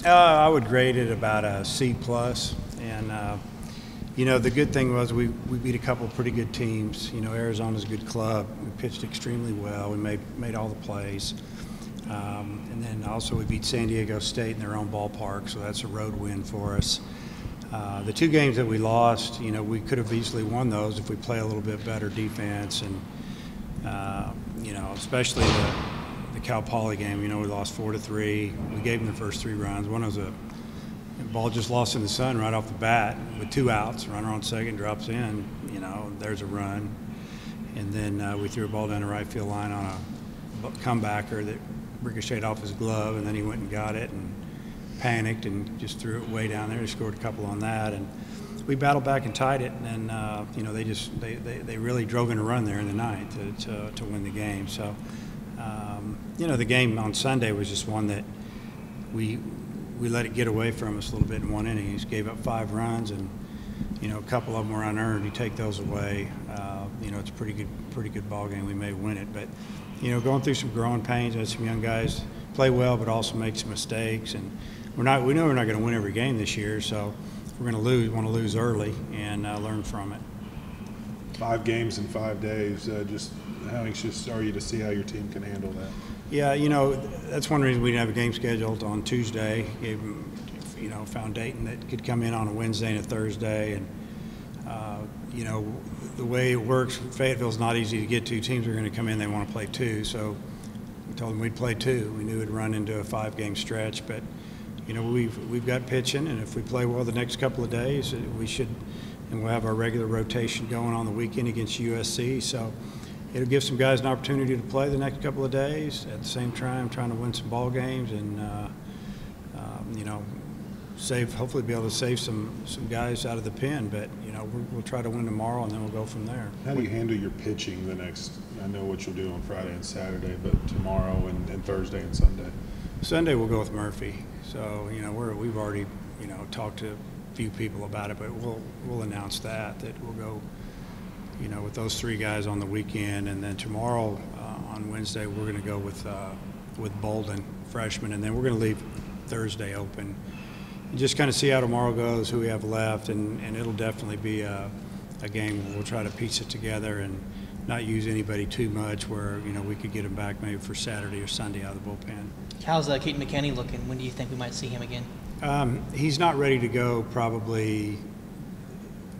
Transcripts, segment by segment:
I would grade it about a C plus, and the good thing was we beat a couple of pretty good teams. Arizona's a good club. We pitched extremely well. We made all the plays, and then also we beat San Diego State in their own ballpark, so that's a road win for us. The two games that we lost, we could have easily won those if we play a little bit better defense, and especially the Cal Poly game. We lost 4-3. We gave them the first 3 runs. One was a ball just lost in the sun right off the bat with 2 outs. Runner on second drops in. There's a run, and then we threw a ball down the right field line on a comebacker that ricocheted off his glove, and then he went and got it and panicked and just threw it way down there. He scored a couple on that, and we battled back and tied it. And they really drove in a run there in the ninth to win the game. So the game on Sunday was just one that we let it get away from us a little bit in 1 inning. He gave up 5 runs, and a couple of them were unearned. You take those away, it's a pretty good ball game. We may win it, but going through some growing pains. Had some young guys play well, but also make some mistakes, and we know we're not going to win every game this year, so if we're going to lose, we want to lose early and learn from it. 5 games in 5 days. Just how anxious are you to see how your team can handle that? Yeah, that's one reason we didn't have a game scheduled on Tuesday. Gave them, found Dayton that could come in on a Wednesday and a Thursday, and the way it works, Fayetteville's not easy to get to. Teams are going to come in, they want to play 2, so we told them we'd play 2. We knew it'd run into a 5-game stretch, but we've got pitching, and if we play well the next couple of days, we should, and we'll have our regular rotation going on the weekend against USC. So it'll give some guys an opportunity to play the next couple of days. At the same time, trying to win some ball games and hopefully be able to save some guys out of the pen. But we'll try to win tomorrow, and then we'll go from there. How do you handle your pitching the next? I know what you'll do on Friday and Saturday, but tomorrow and Thursday and Sunday. Sunday we'll go with Murphy. So we've already talked to a few people about it, but we'll announce that we'll go with those 3 guys on the weekend, and then tomorrow on Wednesday we're going to go with Bolden, freshman, and then we're going to leave Thursday open and just kind of see how tomorrow goes, who we have left, and it'll definitely be a game where we'll try to piece it together and not use anybody too much, where we could get him back maybe for Saturday or Sunday out of the bullpen. How's Keaton McKenney looking? When do you think we might see him again? He's not ready to go probably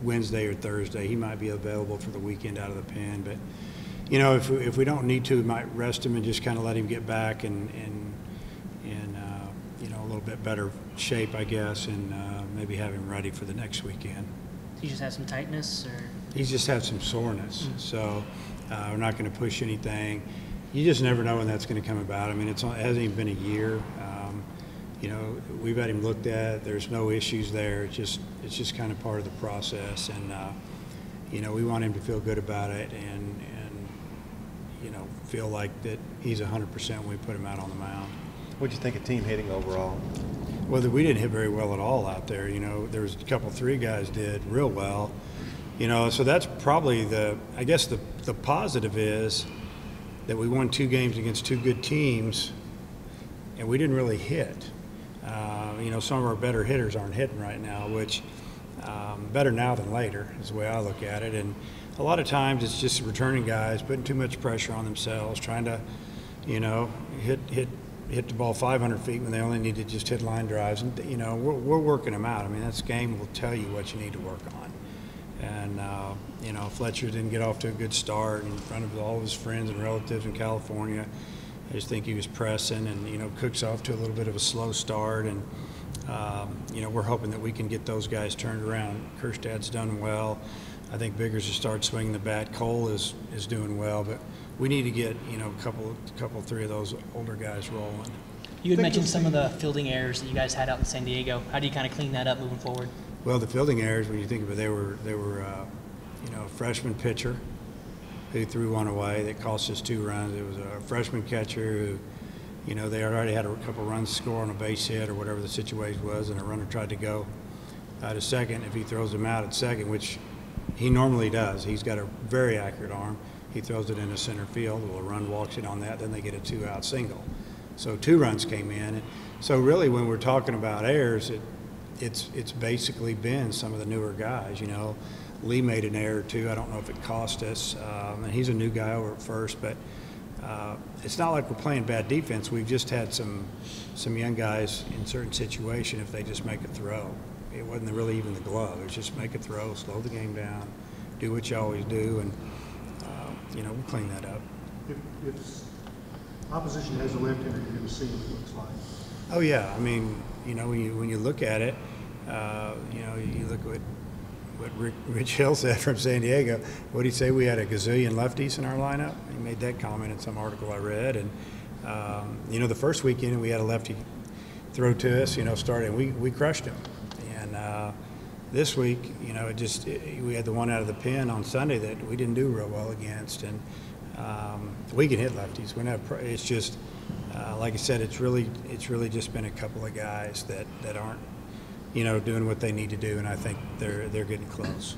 Wednesday or Thursday. He might be available for the weekend out of the pen, but if we don't need to, we might rest him and just kind of let him get back and a little bit better shape, I guess, and maybe have him ready for the next weekend. He just has some tightness, or he's just had some soreness. So we're not going to push anything. You just never know when that's going to come about. I mean, it hasn't even been a year. We've had him looked at. There's no issues there. It's just kind of part of the process, and we want him to feel good about it and feel like that he's 100% when we put him out on the mound. What do you think of team hitting overall? Well, we didn't hit very well at all out there. There was a couple, 3 guys did real well. So that's probably the positive is that we won 2 games against 2 good teams, and we didn't really hit. Some of our better hitters aren't hitting right now, which better now than later is the way I look at it. And a lot of times it's just returning guys putting too much pressure on themselves, trying to, hit the ball 500 feet when they only need to just hit line drives. And, we're working them out. I mean, this game will tell you what you need to work on. And, Fletcher didn't get off to a good start in front of all of his friends and relatives in California. I just think he was pressing, and, Cook's off to a little bit of a slow start. And, we're hoping that we can get those guys turned around. Kerstad's done well. I think Biggers will start swinging the bat. Cole is doing well, but we need to get, a couple, 3 of those older guys rolling. You had mentioned some of the fielding errors that you guys had out in San Diego. How do you kind of clean that up moving forward? Well, the fielding errors, when you think of it, they were a freshman pitcher who threw one away that cost us 2 runs. It was a freshman catcher who, they already had a couple runs score on a base hit or whatever the situation was, and a runner tried to go to second. If he throws him out at second, which he normally does, he's got a very accurate arm. He throws it into center field. Well, a run walks in on that, then they get a 2-out single. So 2 runs came in. And so really when we're talking about errors, it's basically been some of the newer guys. You know, Lee made an error too. I don't know if it cost us, and he's a new guy over at first, but it's not like we're playing bad defense. We've just had some young guys in certain situations, if they just make a throw. It wasn't really even the glove. It was just make a throw, slow the game down, do what you always do, and you know, we'll clean that up. If opposition has a left-hander, you're going to see what it looks like. Oh yeah, I mean, you know, when you look at it, you know, you look at what Rich Hill said from San Diego. What did he say? We had a gazillion lefties in our lineup. He made that comment in some article I read. And you know, the first weekend we had a lefty throw to us. You know, started and we crushed him. And this week, you know, we had the one out of the pen on Sunday that we didn't do real well against. And we can hit lefties. It's just like I said, it's really just been a couple of guys that aren't, you know, doing what they need to do, and I think they're getting close.